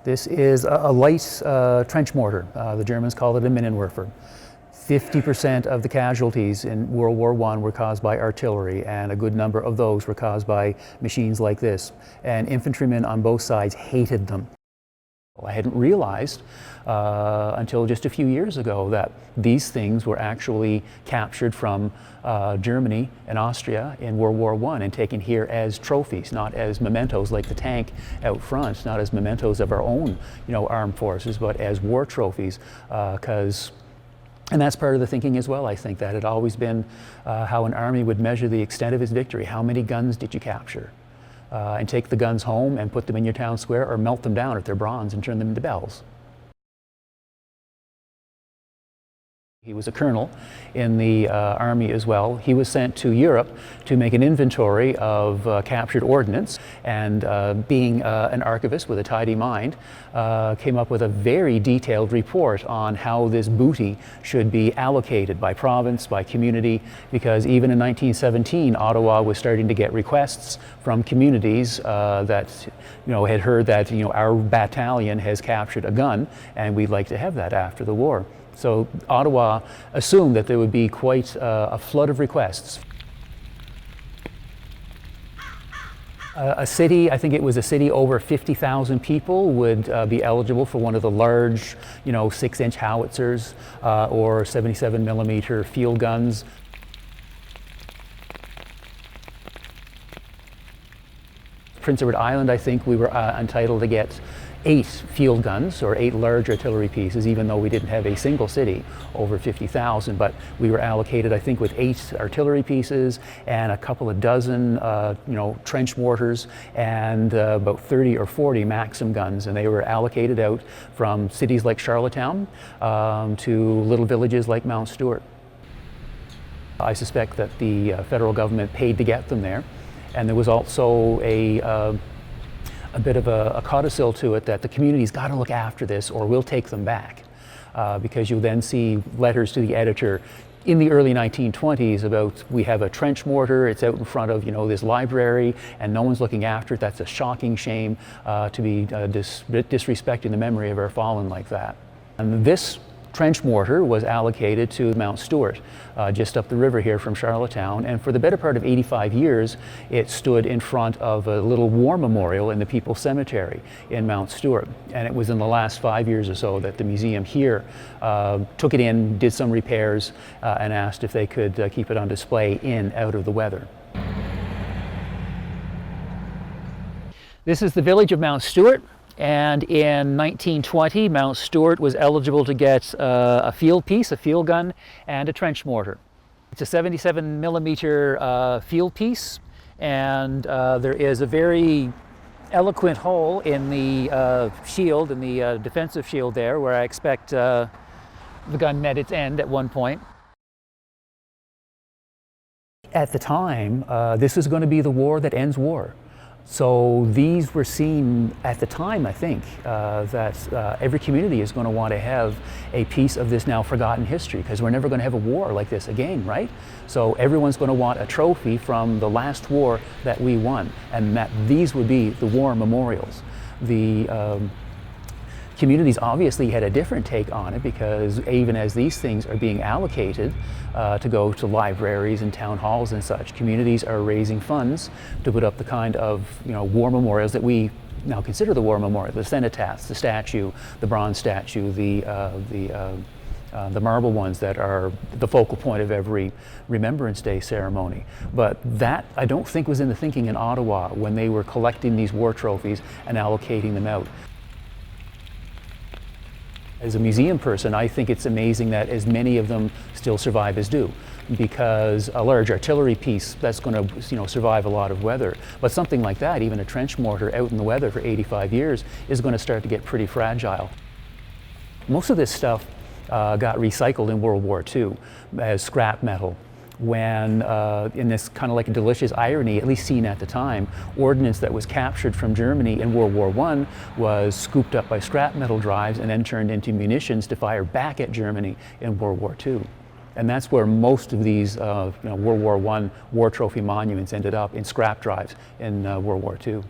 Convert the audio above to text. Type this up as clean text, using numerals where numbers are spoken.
This is a light trench mortar. The Germans call it a Minenwerfer. 50% of the casualties in World War I were caused by artillery, and a good number of those were caused by machines like this. And infantrymen on both sides hated them. I hadn't realized until just a few years ago that these things were actually captured from Germany and Austria in World War I and taken here as trophies, not as mementos like the tank out front, not as mementos of our own, armed forces, but as war trophies. And that's part of the thinking as well. I think that had always been how an army would measure the extent of its victory. How many guns did you capture? And take the guns home and put them in your town square, or melt them down if they're bronze and turn them into bells. He was a colonel in the army as well. He was sent to Europe to make an inventory of captured ordnance, and being an archivist with a tidy mind, came up with a very detailed report on how this booty should be allocated by province, by community, because even in 1917, Ottawa was starting to get requests from communities that had heard that our battalion has captured a gun and we'd like to have that after the war. So Ottawa assumed that there would be quite a flood of requests. A city, I think it was a city over 50,000 people, would be eligible for one of the large, 6-inch howitzers or 77mm field guns. Prince Edward Island, I think we were entitled to get 8 field guns, or 8 large artillery pieces, even though we didn't have a single city over 50,000, but we were allocated, I think, with 8 artillery pieces and a couple of dozen, trench mortars, and about 30 or 40 Maxim guns, and they were allocated out from cities like Charlottetown to little villages like Mount Stewart. I suspect that the federal government paid to get them there, and there was also a bit of a codicil to it that the community's got to look after this or we'll take them back. Because you then see letters to the editor in the early 1920s about, we have a trench mortar, it's out in front of this library and no one's looking after it. That's a shocking shame to be disrespecting the memory of our fallen like that. And this trench mortar was allocated to Mount Stewart, just up the river here from Charlottetown, and for the better part of 85 years it stood in front of a little war memorial in the People's Cemetery in Mount Stewart. And it was in the last 5 years or so that the museum here took it in, did some repairs, and asked if they could keep it on display out of the weather. This is the village of Mount Stewart. And in 1920, Mount Stewart was eligible to get a field piece, a field gun, and a trench mortar. It's a 77mm field piece, and there is a very eloquent hole in the shield, in the defensive shield there, where I expect the gun met its end at one point. At the time, this was going to be the war that ends war. So these were seen at the time, I think, that every community is going to want to have a piece of this now forgotten history, because we're never going to have a war like this again, right? So everyone's going to want a trophy from the last war that we won, and that these would be the war memorials. The communities obviously had a different take on it, because even as these things are being allocated to go to libraries and town halls and such, communities are raising funds to put up the kind of war memorials that we now consider the war memorial: the cenotaphs, the statue, the bronze statue, the marble ones that are the focal point of every Remembrance Day ceremony. But that, I don't think, was in the thinking in Ottawa when they were collecting these war trophies and allocating them out. As a museum person, I think it's amazing that as many of them still survive as do, because a large artillery piece, that's going to survive a lot of weather. But something like that, even a trench mortar out in the weather for 85 years, is going to start to get pretty fragile. Most of this stuff got recycled in World War II as scrap metal, when, in this kind of like a delicious irony, at least seen at the time, ordnance that was captured from Germany in World War I was scooped up by scrap metal drives and then turned into munitions to fire back at Germany in World War II. And that's where most of these World War I war trophy monuments ended up, in scrap drives in World War II.